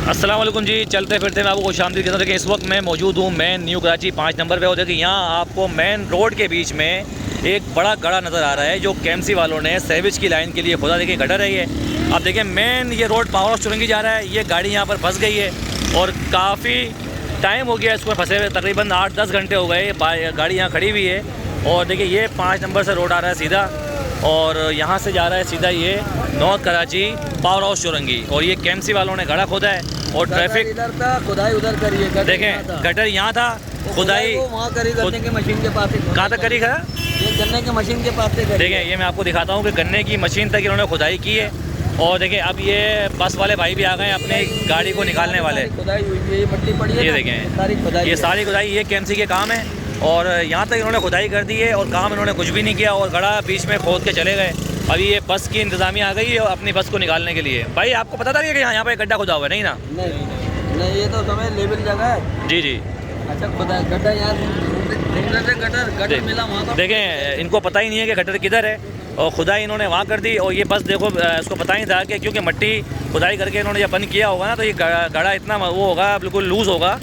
अस्सलाम वालेकुम जी। चलते फिरते मैं आपको खुशामदीद कहता हूँ। देखिए इस वक्त मैं मौजूद हूँ मेन न्यू कराची 5 नंबर पे। और देखिए यहाँ आपको मेन रोड के बीच में एक बड़ा गड़ा नज़र आ रहा है जो केएमसी वालों ने सैविज की लाइन के लिए खोदा। देखिए गटर है ये। अब देखिए मेन ये रोड पावर हाउस चुरंगी जा रहा है। ये गाड़ी यहाँ पर फंस गई है और काफ़ी टाइम हो गया इसको फंसे हुए, तकरीबन 8-10 घंटे हो गए। गाड़ी यहाँ खड़ी हुई है। और देखिए ये 5 नंबर से रोड आ रहा है सीधा, और यहाँ से जा रहा है सीधा ये north Karachi power house Chowrangi. और ये केएमसी वालों ने गड़ा खोदा है और ट्रैफिक इधर था, खुदाई उधर करी है। देखें गटर यहाँ था, खुदाई वहाँ करी गन्ने की मशीन के पास। कहाँ तक करी खड़ा? ये गन्ने की मशीन के पास से करी। देखें ये मैं आपको दिखाता हूँ कि गन्ने की मशीन तक इन्होंने खुदाई की है। और देखिए अब ये बस वाले भाई भी आ गए अपने गाड़ी को निकालने वाले। खुदाई हुई है, ये मट्टी पड़ी है। ये देखें सारी खुदाई, ये सारी खुदाई ये केएमसी के काम है। और यहाँ तक इन्होंने खुदाई कर दी है और काम इन्होंने कुछ भी नहीं किया और गड़ा बीच में खोद के चले गए। अभी ये बस की इंतज़ामिया आ गई है अपनी बस को निकालने के लिए। भाई आपको पता था कि यहाँ पे गड्ढा खुदा हुआ है? नहीं ना? नहीं, ये तो समय लेवल जगह है। जी जी। अच्छा, खुदा गड्ढा यहाँ गटर मिला वहाँ पर। देखें इनको पता ही नहीं है कि गटर किधर है और खुदाई इन्होंने वहाँ कर दी। और ये बस देखो इसको पता ही था कि क्योंकि मट्टी खुदाई करके इन्होंने जब बंद किया होगा ना, तो ये गड़ा इतना वो होगा, बिल्कुल लूज़ होगा,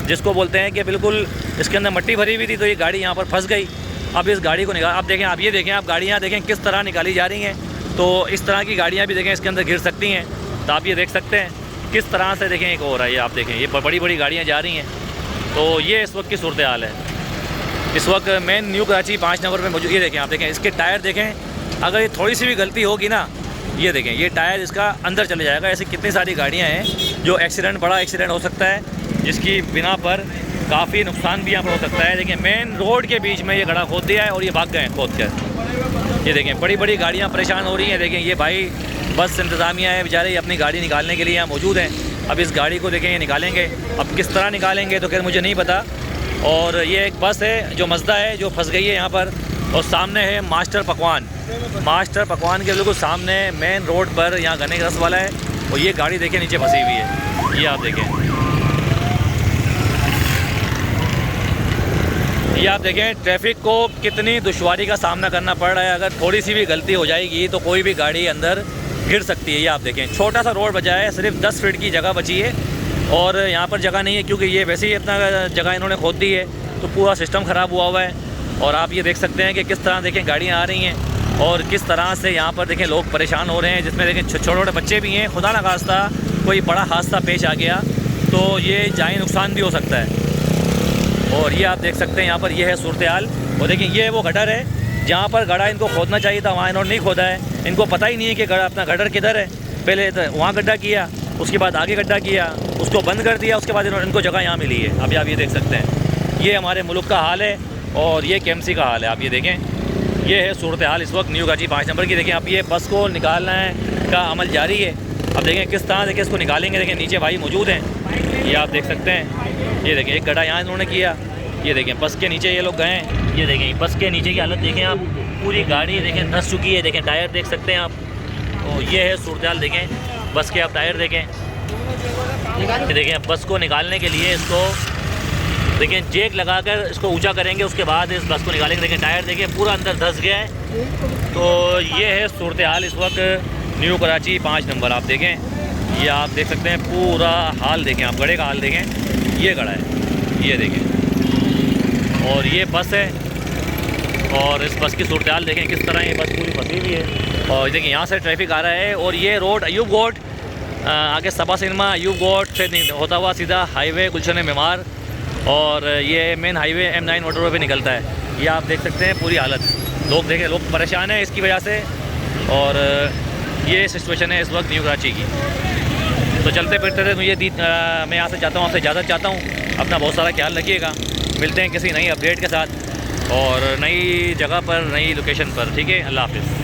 जिसको बोलते हैं कि बिल्कुल इसके अंदर मट्टी भरी हुई थी। तो ये गाड़ी यहाँ पर फंस गई। अब इस गाड़ी को निकाल, अब देखें, आप ये देखें, आप गाड़ियाँ देखें किस तरह निकाली जा रही हैं। तो इस तरह की गाड़ियाँ भी देखें इसके अंदर गिर सकती हैं। तो आप ये देख सकते हैं किस तरह से देखें एक हो रहा है। ये आप देखें ये बड़ी बड़ी गाड़ियाँ जा रही हैं। तो ये इस वक्त की सूरत हाल है। इस वक्त मेन न्यू कराची 5 नंबर पे मौजूद। ये देखें, आप देखें इसके टायर देखें, अगर ये थोड़ी सी भी गलती होगी ना, ये देखें ये टायर इसका अंदर चले जाएगा। ऐसी कितनी सारी गाड़ियाँ हैं जो बड़ा एक्सीडेंट हो सकता है, जिसकी बिना पर काफ़ी नुकसान भी यहाँ पर हो सकता है। देखिए मेन रोड के बीच में ये गड़ा खोद दिया है और ये भाग गए हैं खोद कर। ये देखें बड़ी बड़ी गाड़ियाँ परेशान हो रही हैं। देखें ये भाई बस इंतज़ामिया है बेचारे, अपनी गाड़ी निकालने के लिए यहाँ मौजूद हैं। अब इस गाड़ी को देखें ये निकालेंगे, अब किस तरह निकालेंगे तो खैर मुझे नहीं पता। और ये एक बस है जो मज़दा है जो फंस गई है यहाँ पर। और सामने है मास्टर पकवान के बिल्कुल सामने मेन रोड पर यहाँ गन्ने का रस वाला है। और ये गाड़ी देखें नीचे फंसी हुई है। ये आप देखें, ये आप देखें ट्रैफिक को कितनी दुश्वारी का सामना करना पड़ रहा है। अगर थोड़ी सी भी गलती हो जाएगी तो कोई भी गाड़ी अंदर गिर सकती है। ये आप देखें छोटा सा रोड बचा है, सिर्फ 10 फीट की जगह बची है और यहाँ पर जगह नहीं है क्योंकि ये वैसे ही इतना जगह इन्होंने खोद दी है। तो पूरा सिस्टम ख़राब हुआ है। और आप ये देख सकते हैं कि किस तरह देखें गाड़ियाँ आ रही हैं और किस तरह से यहाँ पर देखें लोग परेशान हो रहे हैं, जिसमें देखें छोटे छोटे बच्चे भी हैं। खुदा न खास्ता कोई बड़ा हादसा पेश आ गया तो ये जानी नुकसान भी हो सकता है। और ये आप देख सकते हैं यहाँ पर ये है सूरत हाल। और देखिए ये वो गटर है जहाँ पर गड्ढा इनको खोदना चाहिए था, वहाँ इन्होंने नहीं खोदा है। इनको पता ही नहीं है कि अपना गटर किधर है। पहले तो वहाँ गड्ढा किया, उसके बाद आगे गड्ढा किया, उसको बंद कर दिया, उसके बाद इनको जगह यहाँ मिली है। अभी आप ये देख सकते हैं ये हमारे मुल्क का हाल है और ये केएमसी का हाल है। आप ये देखें ये है सूरत हाल इस वक्त न्यू कराची 5 नंबर की। देखें अब ये बस को निकालना है का अमल जारी है। अब देखें किस तरह देखें इसको निकालेंगे। देखें नीचे भाई मौजूद हैं, ये आप देख सकते हैं। ये देखें एक गड्ढा यहाँ इन्होंने किया। ये देखें बस के नीचे ये लोग गए हैं। ये देखें बस के नीचे की हालत देखें आप, पूरी गाड़ी देखें धंस चुकी है। देखें टायर देख सकते हैं आप। तो ये है सूरत हाल। देखें बस के आप टायर देखें। देखें बस को निकालने के लिए इसको देखें जैक लगाकर इसको ऊंचा करेंगे, उसके बाद इस बस को निकालेंगे। देखें टायर देखें पूरा अंदर धंस गया है। तो ये है सूरत हाल इस वक्त न्यू कराची 5 नंबर। आप देखें ये आप देख सकते हैं पूरा हाल देखें आप, गड़े का हाल देखें। ये गड़ा है, ये देखें। और ये बस है और इस बस की सूरत हाल देखें किस तरह ये बस पूरी फंसी हुई है। और देखिए यहाँ से ट्रैफिक आ रहा है और ये रोड अयूब गोट आगे सबा सिनेमा अयूब गोट से होता हुआ सीधा हाईवे गुलशन मेमार और ये मेन हाईवे M9 मोटरवे पे निकलता है। ये आप देख सकते हैं पूरी हालत। लोग देखें लोग परेशान हैं इसकी वजह से। और ये सिचुएशन है इस वक्त न्यू कराची की। तो चलते फिरते थे मैं यहाँ से चाहता हूँ, आपसे इजाज़त चाहता हूँ। अपना बहुत सारा ख्याल रखिएगा। मिलते हैं किसी नई अपडेट के साथ और नई जगह पर, नई लोकेशन पर। ठीक है, अल्लाह हाफ़िज़।